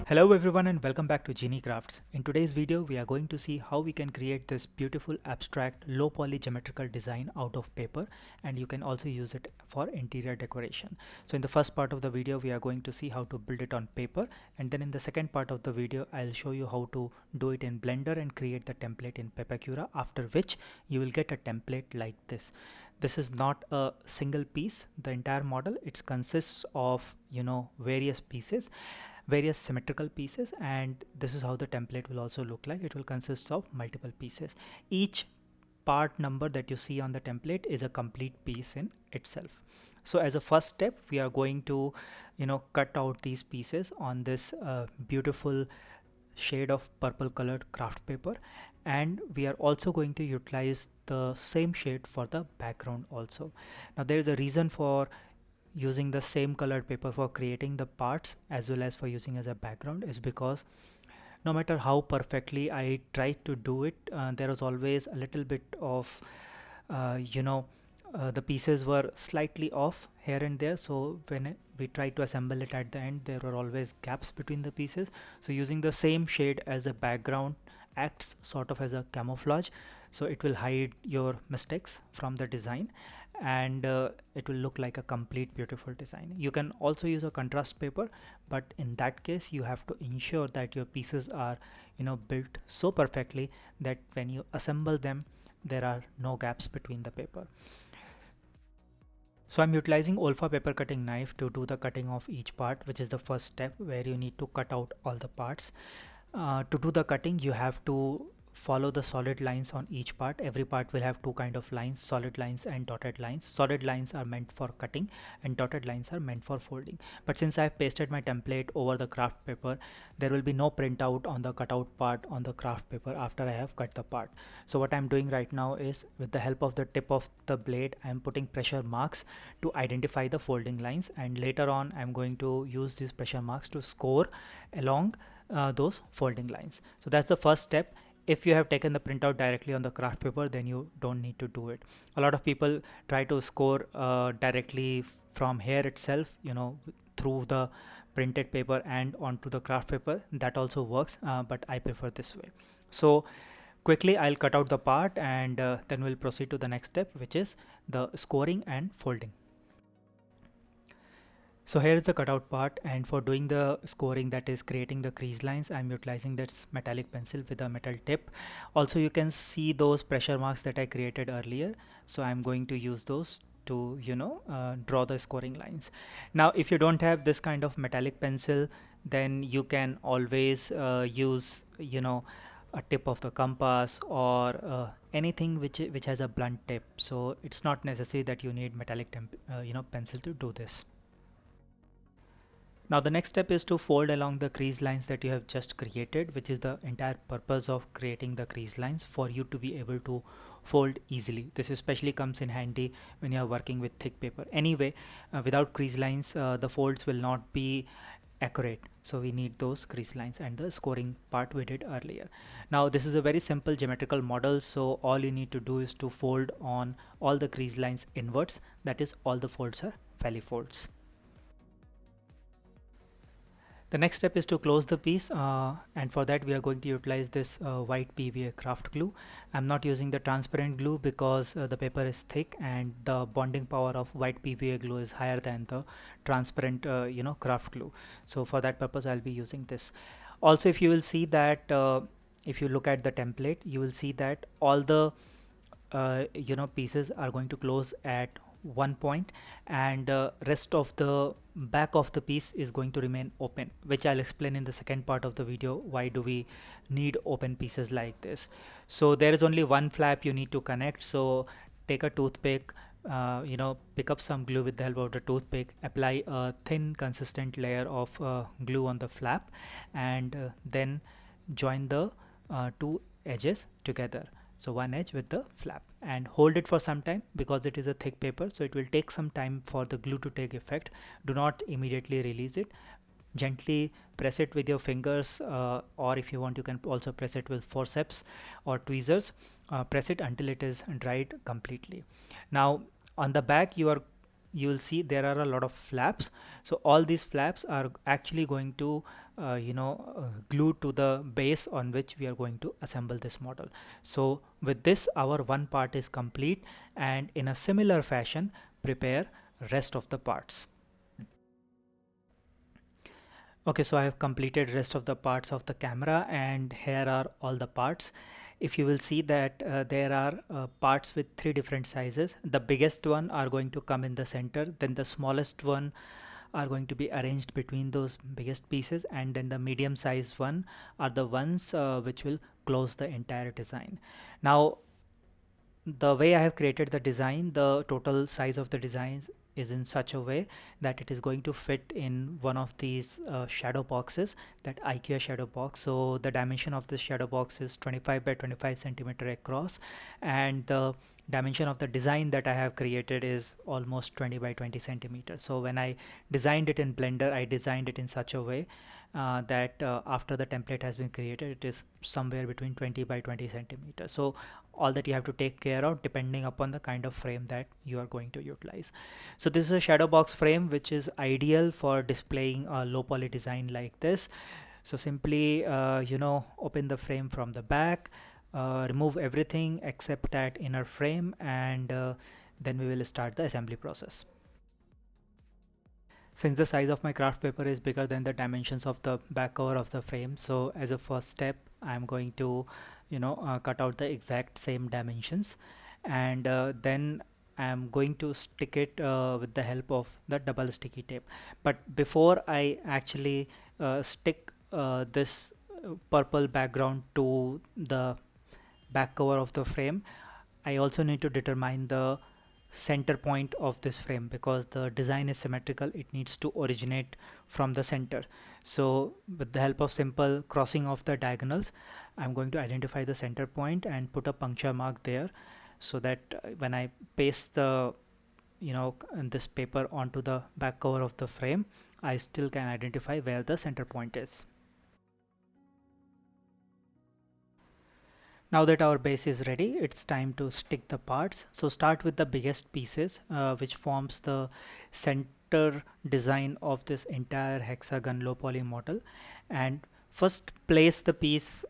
Hello everyone and welcome back to Genie Crafts. In today's video we are going to see how we can create this beautiful abstract low poly geometrical design out of paper, and you can also use it for interior decoration. So in the first part of the video we are going to see how to build it on paper, and then in the second part of the video I'll show you how to do it in Blender and create the template in Pepakura, after which you will get a template like this. This is not a single piece. The entire model, it consists of various pieces, various symmetrical pieces, and this is how the template will also look like. It will consist of multiple pieces. Each part number that you see on the template is a complete piece in itself. So as a first step we are going to cut out these pieces on this beautiful shade of purple colored craft paper, and we are also going to utilize the same shade for the background also. Now there is a reason for using the same colored paper for creating the parts as well as for using as a background, is because no matter how perfectly I try to do it, there was always a little bit of the pieces were slightly off here and there. So when we tried to assemble it at the end, there were always gaps between the pieces. So using the same shade as a background acts sort of as a camouflage, so it will hide your mistakes from the design, and it will look like a complete beautiful design. You can also use a contrast paper, but in that case you have to ensure that your pieces are built so perfectly that when you assemble them there are no gaps between the paper. So I'm utilizing OLFA paper cutting knife to do the cutting of each part, which is the first step where you need to cut out all the parts. To do the cutting you have to follow the solid lines on each part. Every part will have two kind of lines, solid lines and dotted lines. Solid lines are meant for cutting and dotted lines are meant for folding. But since I have pasted my template over the craft paper, there will be no printout on the cutout part on the craft paper after I have cut the part. So what I'm doing right now is, with the help of the tip of the blade, I'm putting pressure marks to identify the folding lines, and later on I'm going to use these pressure marks to score along those folding lines. So that's the first step. If you have taken the printout directly on the craft paper, then you don't need to do it. A lot of people try to score directly from here itself, through the printed paper and onto the craft paper. That also works, but I prefer this way. So quickly I'll cut out the part, and then we'll proceed to the next step, which is the scoring and folding. So here is the cutout part, and for doing the scoring, that is creating the crease lines, I'm utilizing this metallic pencil with a metal tip. Also you can see those pressure marks that I created earlier, so I'm going to use those to draw the scoring lines. Now if you don't have this kind of metallic pencil, then you can always use a tip of the compass or anything which has a blunt tip. So it's not necessary that you need metallic pencil to do this. Now the next step is to fold along the crease lines that you have just created, which is the entire purpose of creating the crease lines, for you to be able to fold easily. This especially comes in handy when you are working with thick paper. Anyway, without crease lines the folds will not be accurate, so we need those crease lines, and the scoring part we did earlier. Now this is a very simple geometrical model, so all you need to do is to fold on all the crease lines inwards, that is, all the folds are valley folds. The next step is to close the piece, and for that we are going to utilize this white PVA craft glue. I'm not using the transparent glue because the paper is thick and the bonding power of white PVA glue is higher than the transparent craft glue. So for that purpose I'll be using this. Also, if you will see that if you look at the template, you will see that all the pieces are going to close at one point, and rest of the back of the piece is going to remain open, which I'll explain in the second part of the video. Why do we need open pieces like this? So there is only one flap you need to connect. So take a toothpick, pick up some glue with the help of the toothpick, apply a thin consistent layer of glue on the flap, and then join the two edges together. So one edge with the flap, and hold it for some time because it is a thick paper, so it will take some time for the glue to take effect. Do not immediately release it. Gently press it with your fingers, or if you want you can also press it with forceps or tweezers. Press it until it is dried completely. Now on the back you will see there are a lot of flaps. So all these flaps are actually going to glued to the base on which we are going to assemble this model. So with this, our one part is complete, and in a similar fashion prepare rest of the parts. Okay, so I have completed rest of the parts of the camera, and here are all the parts. If you will see that there are parts with three different sizes. The biggest one are going to come in the center, then the smallest one are going to be arranged between those biggest pieces, and then the medium size one are the ones which will close the entire design. Now the way I have created the design, the total size of the design is in such a way that it is going to fit in one of these shadow boxes, that IKEA shadow box. So the dimension of this shadow box is 25 by 25 centimeter across, and the dimension of the design that I have created is almost 20 by 20 centimeters. So when I designed it in Blender, I designed it in such a way that after the template has been created, it is somewhere between 20 by 20 centimeters. So all that you have to take care of depending upon the kind of frame that you are going to utilize. So this is a shadow box frame which is ideal for displaying a low poly design like this. So simply open the frame from the back, remove everything except that inner frame, and then we will start the assembly process. Since the size of my craft paper is bigger than the dimensions of the back cover of the frame, so as a first step I'm going to cut out the exact same dimensions, and then I'm going to stick it with the help of the double sticky tape. But before I actually stick this purple background to the back cover of the frame, I also need to determine the center point of this frame, because the design is symmetrical. It needs to originate from the center. So with the help of simple crossing of the diagonals, I'm going to identify the center point and put a puncture mark there, so that when I paste the this paper onto the back cover of the frame, I still can identify where the center point is. Now that our base is ready, it's time to stick the parts. So start with the biggest pieces, which forms the center design of this entire hexagon low poly model. And first place the piece,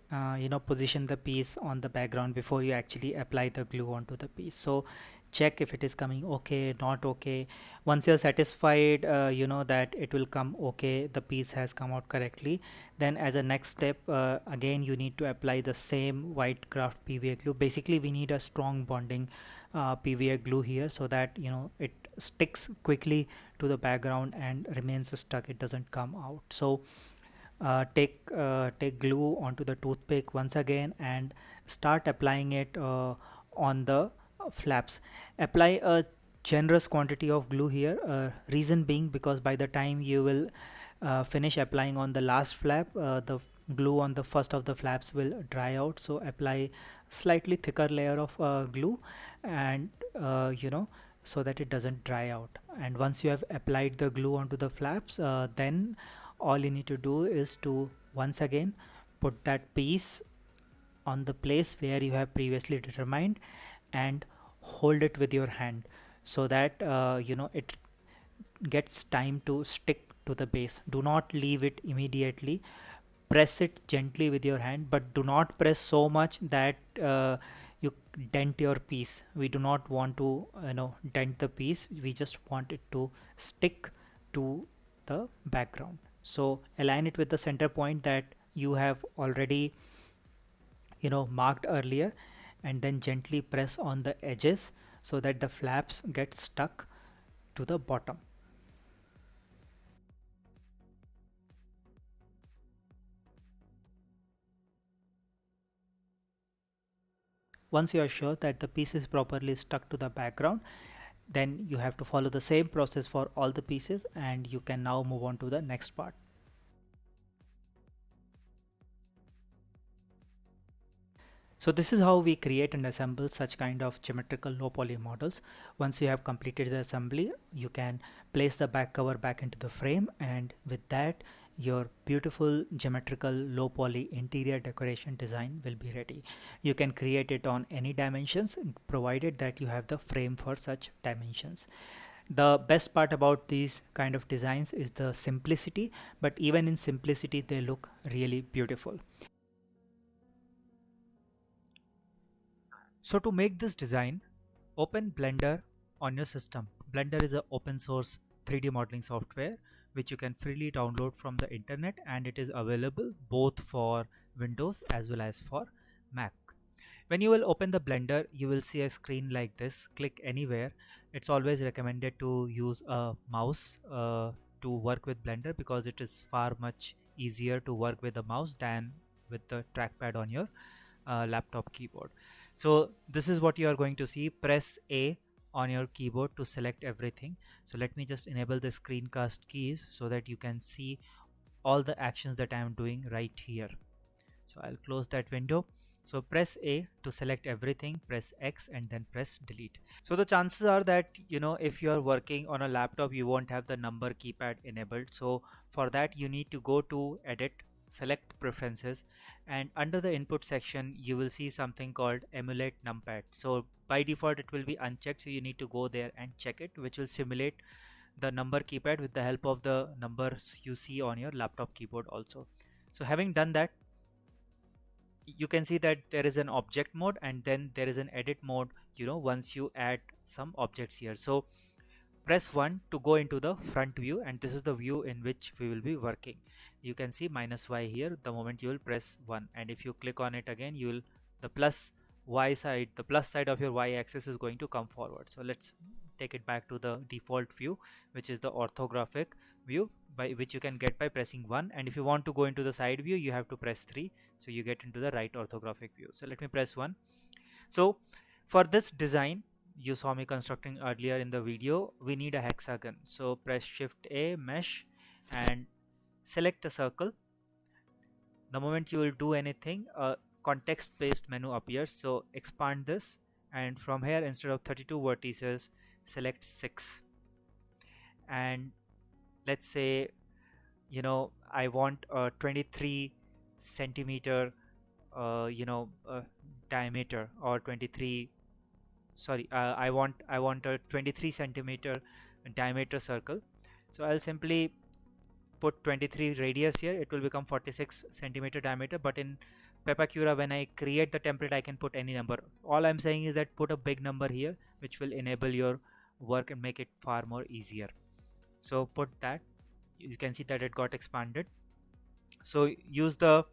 position the piece on the background before you actually apply the glue onto the piece. So check if it is coming okay, not okay. Once you're satisfied that it will come okay, the piece has come out correctly, then as a next step, again you need to apply the same white craft PVA glue. Basically we need a strong bonding PVA glue here, so that it sticks quickly to the background and remains stuck, it doesn't come out. So take glue onto the toothpick once again and start applying it on the flaps. Apply a generous quantity of glue here, reason being because by the time you will finish applying on the last flap, the glue on the first of the flaps will dry out. So apply slightly thicker layer of glue, and so that it doesn't dry out. And once you have applied the glue onto the flaps, then all you need to do is to once again put that piece on the place where you have previously determined, and hold it with your hand, so that it gets time to stick to the base. Do not leave it immediately. Press it gently with your hand, but do not press so much that you dent your piece. We do not want to dent the piece. We just want it to stick to the background. So align it with the center point that you have already marked earlier, and then gently press on the edges so that the flaps get stuck to the bottom. Once you are sure that the piece is properly stuck to the background, then you have to follow the same process for all the pieces, and you can now move on to the next part. So this is how we create and assemble such kind of geometrical low poly models. Once you have completed the assembly, you can place the back cover back into the frame, and with that your beautiful geometrical low poly interior decoration design will be ready. You can create it on any dimensions, provided that you have the frame for such dimensions. The best part about these kind of designs is the simplicity, but even in simplicity they look really beautiful. So to make this design, open Blender on your system. Blender is an open source 3D modeling software which you can freely download from the internet, and it is available both for Windows as well as for Mac. When you will open the Blender, you will see a screen like this. Click anywhere. It's always recommended to use a mouse to work with Blender, because it is far much easier to work with a mouse than with the trackpad on your laptop keyboard. So this is what you are going to see. Press A on your keyboard to select everything. So let me just enable the screencast keys so that you can see all the actions that I am doing right here. So I'll close that window. So press A to select everything, press X, and then press delete. So the chances are that, if you are working on a laptop, you won't have the number keypad enabled. So for that, you need to go to edit, select preferences, and under the input section you will see something called emulate numpad. So by default it will be unchecked, so you need to go there and check it, which will simulate the number keypad with the help of the numbers you see on your laptop keyboard also. So having done that, you can see that there is an object mode and then there is an edit mode, once you add some objects here. So press 1 to go into the front view, and this is the view in which we will be working. You can see -y here the moment you will press 1, and if you click on it again, you will the plus y side, the plus side of your y axis is going to come forward. So let's take it back to the default view, which is the orthographic view, by which you can get by pressing 1, and if you want to go into the side view you have to press 3, so you get into the right orthographic view. So let me press 1. So for this design you saw me constructing earlier in the video, we need a hexagon. So press Shift A, mesh, and select a circle. The moment you will do anything, a context based menu appears, so expand this, and from here, instead of 32 vertices, select 6, and let's say, I want a 23 centimeter diameter, or 23, sorry, I want a 23 centimeter diameter circle. So I'll simply put 23 radius here. It will become 46 centimeter diameter, but in Pepakura, when I create the template, I can put any number. All I'm saying is that put a big number here, which will enable your work and make it far more easier. So put that. You can see that it got expanded. So use the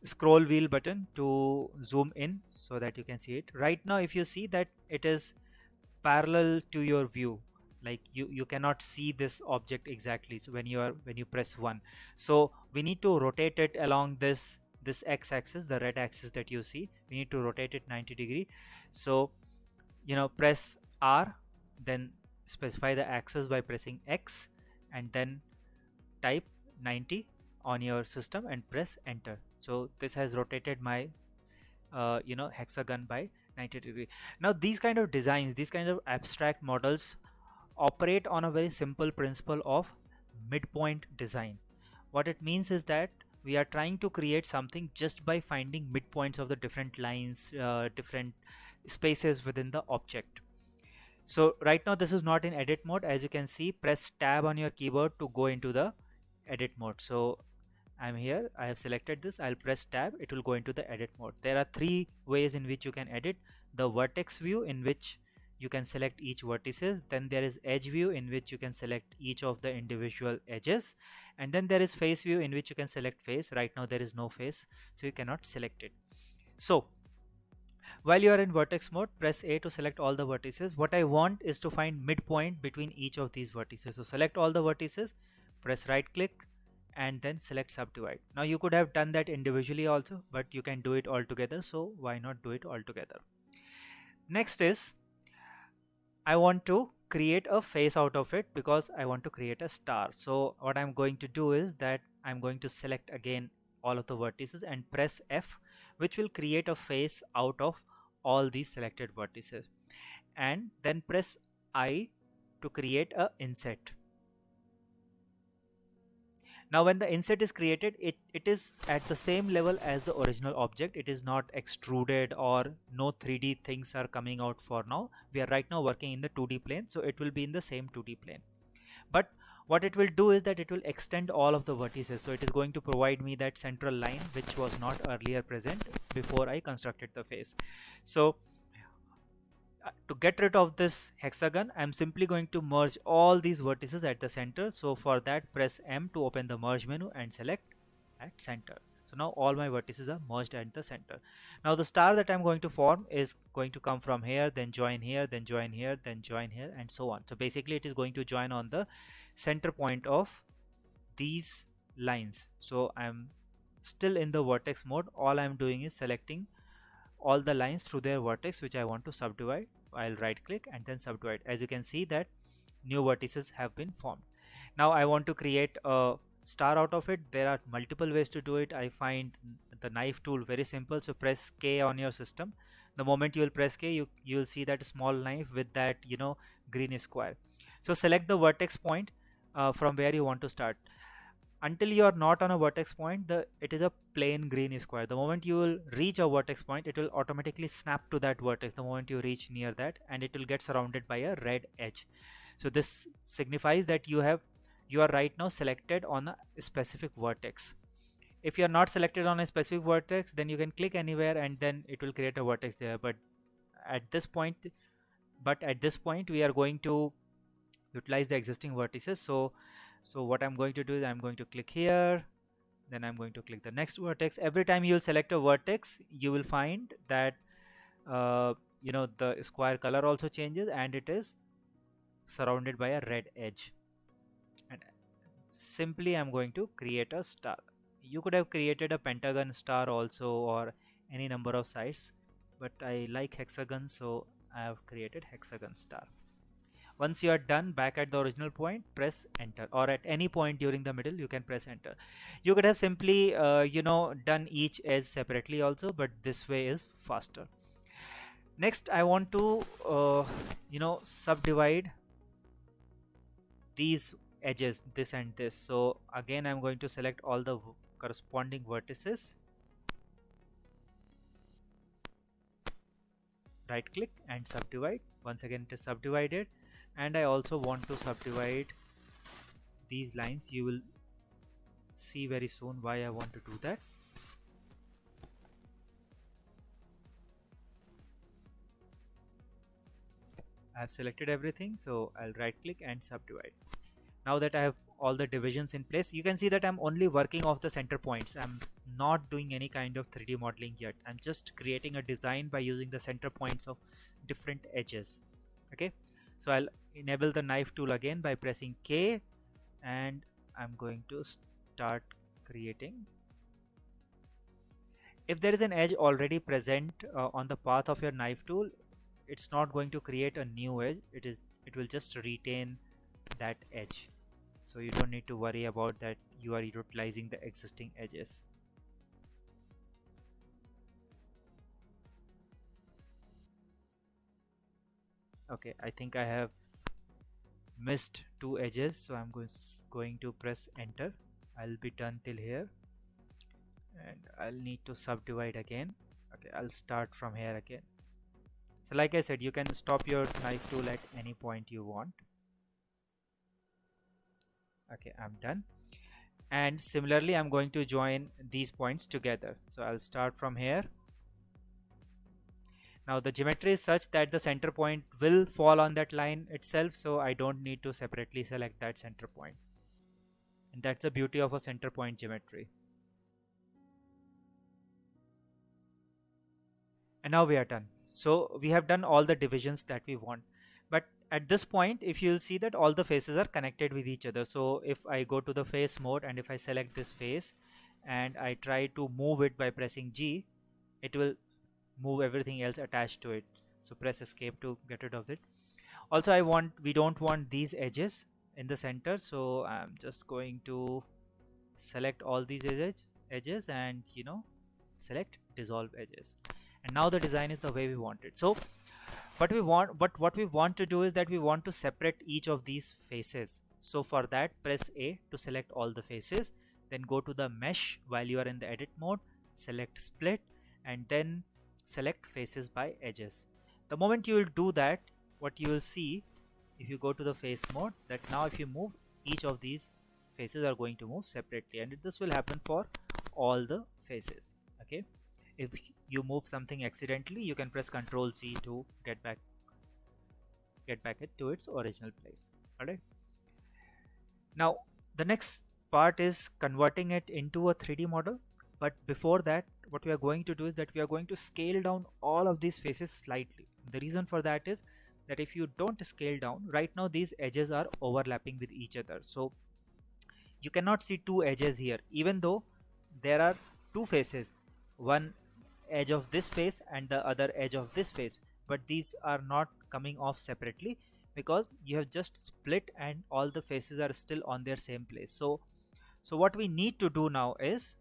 scroll wheel button to zoom in so that you can see it. Right now, if you see that it is parallel to your view, like you cannot see this object exactly, so when you press 1, so we need to rotate it along this x-axis, the red axis that you see. We need to rotate it 90 degree. So press R, then specify the axis by pressing X, and then type 90 on your system and press enter. So this has rotated my hexagon by 90 degree. Now these kind of designs, these kind of abstract models operate on a very simple principle of midpoint design. What it means is that we are trying to create something just by finding midpoints of the different lines, different spaces within the object. So right now this is not in edit mode. As you can see, press tab on your keyboard to go into the edit mode. So I'm here, I have selected this, I'll press tab, it will go into the edit mode. There are 3 ways in which you can edit. The vertex view, in which you can select each vertices. Then there is edge view, in which you can select each of the individual edges. And then there is face view, in which you can select face. Right now there is no face, so you cannot select it. So while you are in vertex mode, press A to select all the vertices. What I want is to find midpoint between each of these vertices. So select all the vertices, press right click, and then select subdivide. Now you could have done that individually also, but you can do it all together, so why not do it all together. Next is, I want to create a face out of it, because I want to create a star. So what I'm going to do is that I'm going to select again all of the vertices and press F, which will create a face out of all these selected vertices, and then press I to create a inset. Now when the inset is created, it is at the same level as the original object. It is not extruded or no 3D things are coming out for now. We are right now working in the 2D plane, so it will be in the same 2D plane. But what it will do is that it will extend all of the vertices, so it is going to provide me that central line which was not earlier present before I constructed the face. So to get rid of this hexagon, I'm simply going to merge all these vertices at the center. So for that, press M to open the merge menu and select at center. So now all my vertices are merged at the center. Now the star that I'm going to form is going to come from here, then join here, then join here, then join here, and so on. So basically it is going to join on the center point of these lines. So I'm still in the vertex mode. All I'm doing is selecting all the lines through their vertex which I want to subdivide. I'll right click and then subdivide. As you can see that new vertices have been formed. Now I want to create a star out of it. There are multiple ways to do it. I find the knife tool very simple. So press K on your system. The moment you will press K, you will see that small knife with that green square. So select the vertex point from where you want to start. Until you are not on a vertex point, it is a plain green square. The moment you will reach a vertex point, it will automatically snap to that vertex the moment you reach near that, and it will get surrounded by a red edge. So this signifies that you are right now selected on a specific vertex. If you are not selected on a specific vertex, then you can click anywhere and then it will create a vertex there. But at this point we are going to utilize the existing vertices. So what I'm going to do is I'm going to click here, then I'm going to click the next vertex. Every time you'll select a vertex, you will find that the square color also changes and it is surrounded by a red edge. And simply I'm going to create a star. You could have created a pentagon star also, or any number of sides, but I like hexagon, so I have created hexagon star. Once you are done, back at the original point, press enter, or at any point during the middle you can press enter. You could have simply done each edge separately also, but this way is faster. Next I want to subdivide these edges, this and this. So again I'm going to select all the corresponding vertices, right click and subdivide. Once again it is subdivided. And I also want to subdivide these lines. You will see very soon why I want to do that. I have selected everything, so I'll right click and subdivide. Now that I have all the divisions in place, you can see that I'm only working off the center points. I'm not doing any kind of 3D modeling yet. I'm just creating a design by using the center points of different edges. Okay, so I'll enable the knife tool again by pressing K, and I'm going to start creating. If there is an edge already present on the path of your knife tool, it's not going to create a new edge. It will just retain that edge, so you don't need to worry about that you are utilizing the existing edges. Okay, I think I have missed two edges, so I'm going to press enter. I'll be done till here and I'll need to subdivide again. Okay, I'll start from here again. So like I said, you can stop your knife tool at any point you want. Okay, I'm done. And similarly I'm going to join these points together. So I'll start from here. Now the geometry is such that the center point will fall on that line itself, so I don't need to separately select that center point. And that's the beauty of a center point geometry. And now we are done. So we have done all the divisions that we want. But at this point, if you'll see that all the faces are connected with each other. So if I go to the face mode and if I select this face and I try to move it by pressing G, it will move everything else attached to it. So press escape to get rid of it. Also we don't want these edges in the center, so I'm just going to select all these edges and select dissolve edges. And now the design is the way we want it. So what we want to do is that we want to separate each of these faces. So for that, press A to select all the faces, then go to the mesh while you are in the edit mode, select split, and then select faces by edges. The moment you will do that, what you will see if you go to the face mode, that now if you move, each of these faces are going to move separately, and this will happen for all the faces. Okay, if you move something accidentally, you can press Ctrl Z to get back it to its original place. All right, now the next part is converting it into a 3D model. But before that, what we are going to do is that we are going to scale down all of these faces slightly. The reason for that is that if you don't scale down, right now these edges are overlapping with each other, so you cannot see two edges here, even though there are two faces, one edge of this face and the other edge of this face, but these are not coming off separately because you have just split and all the faces are still on their same place. So what we need to do now is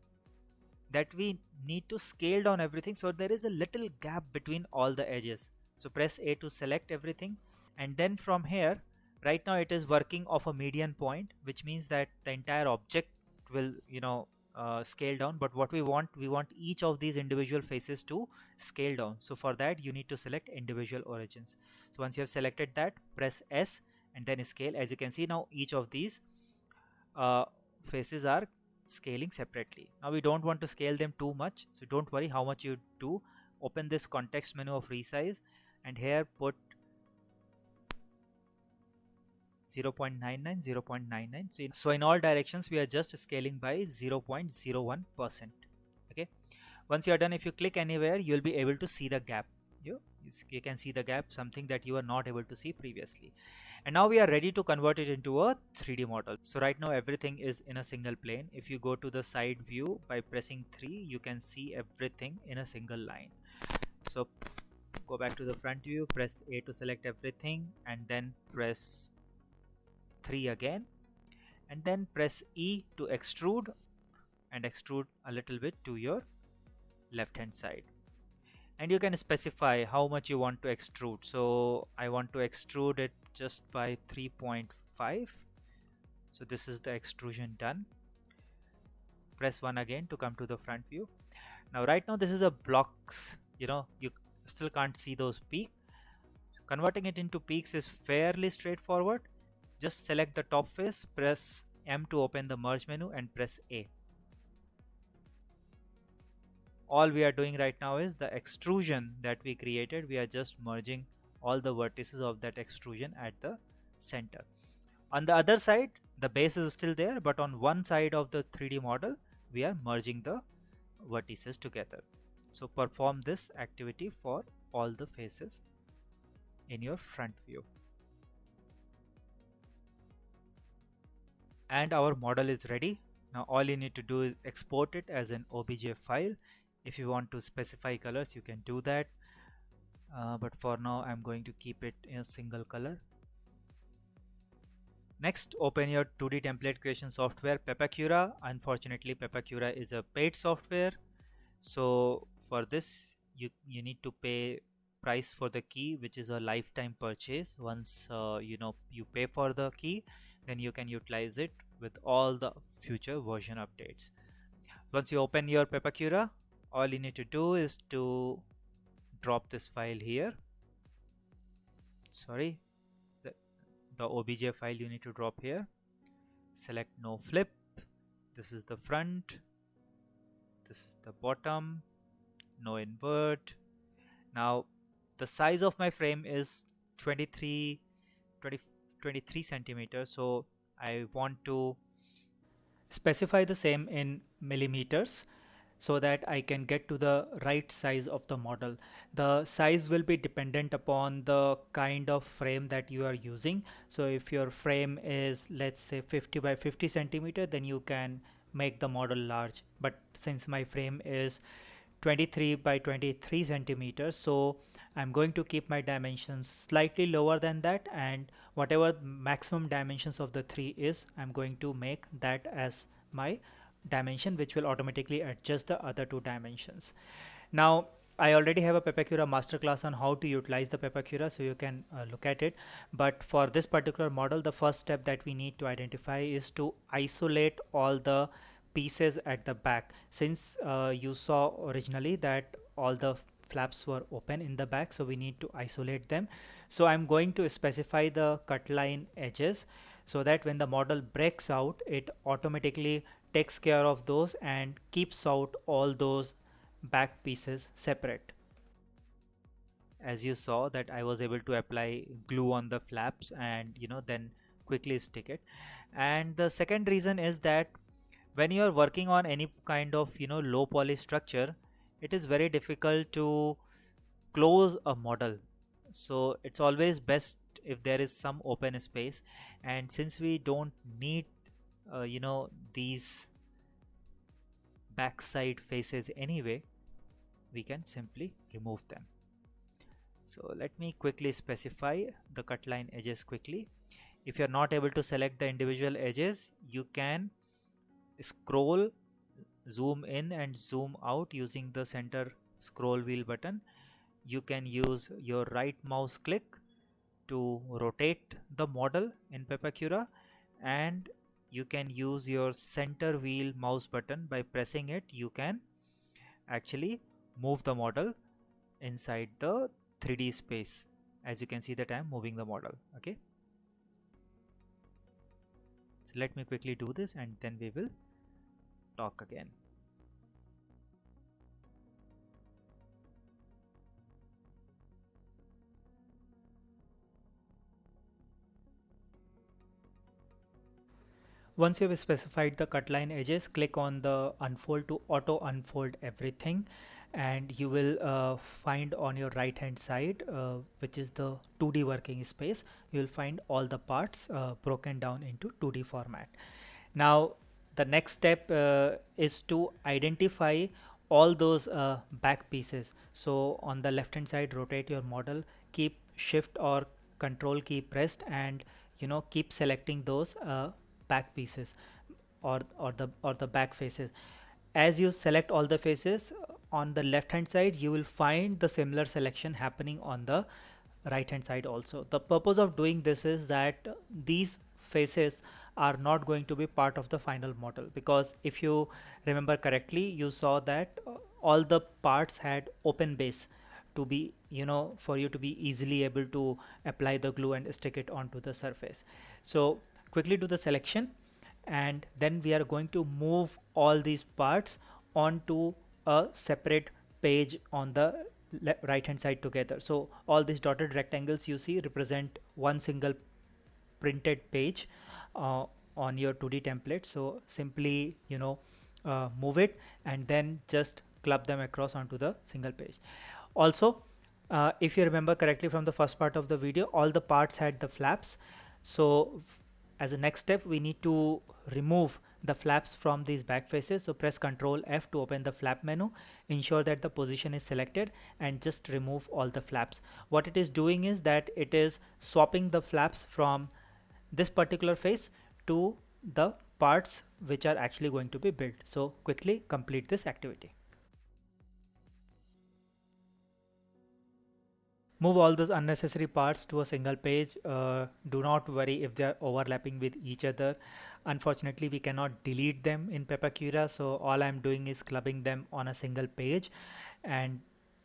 that we need to scale down everything so there is a little gap between all the edges. So press A to select everything, and then from here, right now it is working off a median point, which means that the entire object will scale down. But what we want each of these individual faces to scale down. So for that, you need to select individual origins. So once you have selected that, press S and then scale. As you can see, now each of these faces are scaling separately. Now we don't want to scale them too much, so don't worry how much you do. Open this context menu of resize, and here put 0.99, 0.99. So in all directions we are just scaling by 0.01%. Okay, once you are done, if you click anywhere, you will be able to see the gap. You can see the gap, something that you were not able to see previously. And now we are ready to convert it into a 3D model. So right now everything is in a single plane. If you go to the side view by pressing 3, you can see everything in a single line. So go back to the front view, press A to select everything, and then press 3 again, and then press E to extrude, and extrude a little bit to your left hand side. And you can specify how much you want to extrude. So I want to extrude it just by 3.5. So this is the extrusion done. Press 1 again to come to the front view. Now right now this is a blocks, you still can't see those peaks. Converting it into peaks is fairly straightforward. Just select the top face, press M to open the merge menu, and press A. All we are doing right now is the extrusion that we created. We are just merging all the vertices of that extrusion at the center. On the other side, the base is still there, but on one side of the 3D model, we are merging the vertices together. So perform this activity for all the faces in your front view. And our model is ready. Now all you need to do is export it as an OBJ file. If you want to specify colors, you can do that, but for now I'm going to keep it in a single color. Next, open your 2D template creation software, Pepakura. Unfortunately, Pepakura is a paid software, so for this you need to pay price for the key, which is a lifetime purchase. Once you pay for the key, then you can utilize it with all the future version updates. Once you open your Pepakura, all you need to do is to drop this file here. Sorry, the OBJ file you need to drop here. Select no flip. This is the front, this is the bottom, no invert. Now the size of my frame is 23 centimeters, so I want to specify the same in millimeters so that I can get to the right size of the model. The size will be dependent upon the kind of frame that you are using. So if your frame is, let's say, 50 by 50 centimeter, then you can make the model large. But since my frame is 23 by 23 centimeters, so I'm going to keep my dimensions slightly lower than that, and whatever maximum dimensions of the 3 is, I'm going to make that as my dimension, which will automatically adjust the other 2 dimensions. Now I already have a Pepakura masterclass on how to utilize the Pepakura, so you can look at it. But for this particular model, the first step that we need to identify is to isolate all the pieces at the back. Since you saw originally that all the flaps were open in the back, so we need to isolate them. So I'm going to specify the cut line edges so that when the model breaks out, it automatically takes care of those and keeps out all those back pieces separate. As you saw that I was able to apply glue on the flaps and then quickly stick it. And the second reason is that when you are working on any kind of low poly structure, it is very difficult to close a model. So it's always best if there is some open space, and since we don't need these backside faces anyway, we can simply remove them. So let me quickly specify the cut line edges quickly. If you're not able to select the individual edges, you can scroll, zoom in and zoom out using the center scroll wheel button. You can use your right mouse click to rotate the model in Pepakura, and you can use your center wheel mouse button. By pressing it, you can actually move the model inside the 3D space. As you can see that I am moving the model. Okay, so let me quickly do this and then we will talk again. Once you have specified the cut line edges, click on the unfold to auto unfold everything, and you will find on your right hand side, which is the 2D working space, you will find all the parts broken down into 2D format. Now the next step is to identify all those back pieces. So on the left hand side, rotate your model, keep shift or control key pressed, and keep selecting those back pieces or the back faces. As you select all the faces, on the left hand side you will find the similar selection happening on the right hand side also. The purpose of doing this is that these faces are not going to be part of the final model, because if you remember correctly, you saw that all the parts had open base to be for you to be easily able to apply the glue and stick it onto the surface. So quickly do the selection, and then we are going to move all these parts onto a separate page on the right hand side together. So all these dotted rectangles you see represent one single printed page on your 2D template. So simply move it and then just club them across onto the single page. Also, if you remember correctly from the first part of the video, all the parts had the flaps. So as a next step, we need to remove the flaps from these back faces. So press Ctrl F to open the flap menu, ensure that the position is selected, and just remove all the flaps. What it is doing is that it is swapping the flaps from this particular face to the parts which are actually going to be built. So quickly complete this activity. Move all those unnecessary parts to a single page. Do not worry if they are overlapping with each other. Unfortunately, we cannot delete them in Pepakura, so all I'm doing is clubbing them on a single page, and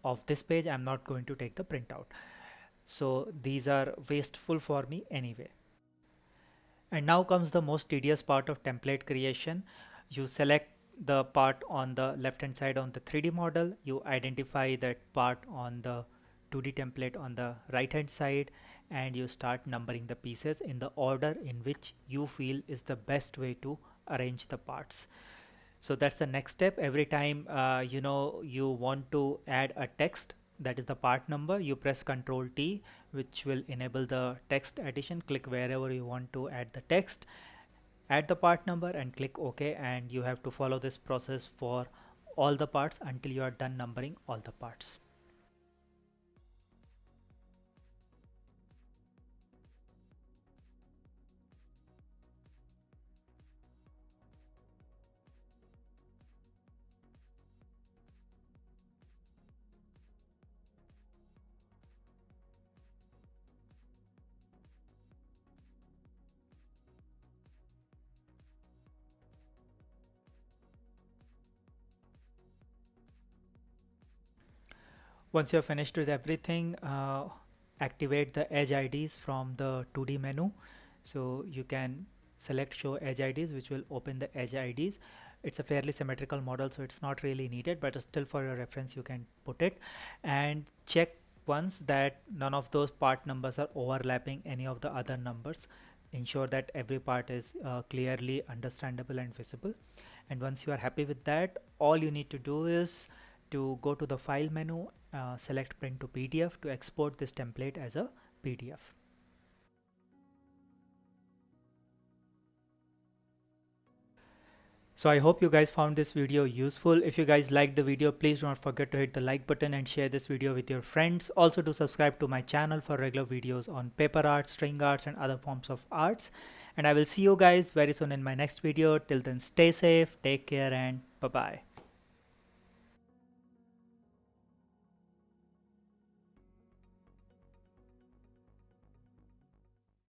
of this page I'm not going to take the printout. So these are wasteful for me anyway. And now comes the most tedious part of template creation. You select the part on the left hand side on the 3D model, you identify that part on the 2D template on the right hand side, and you start numbering the pieces in the order in which you feel is the best way to arrange the parts. So that's the next step. Every time you want to add a text, that is the part number, you press Ctrl T, which will enable the text addition. Click wherever you want to add the text, add the part number and click OK, and you have to follow this process for all the parts until you are done numbering all the parts. Once you're finished with everything, activate the edge IDs from the 2D menu. So you can select show edge IDs, which will open the edge IDs. It's a fairly symmetrical model, so it's not really needed, but still for your reference you can put it, and check once that none of those part numbers are overlapping any of the other numbers. Ensure that every part is clearly understandable and visible. And once you are happy with that, all you need to do is to go to the file menu, select print to PDF to export this template as a PDF. So I hope you guys found this video useful. If you guys liked the video, please do not forget to hit the like button and share this video with your friends. Also do subscribe to my channel for regular videos on paper art, string arts and other forms of arts. And I will see you guys very soon in my next video. Till then, stay safe, take care, and bye-bye.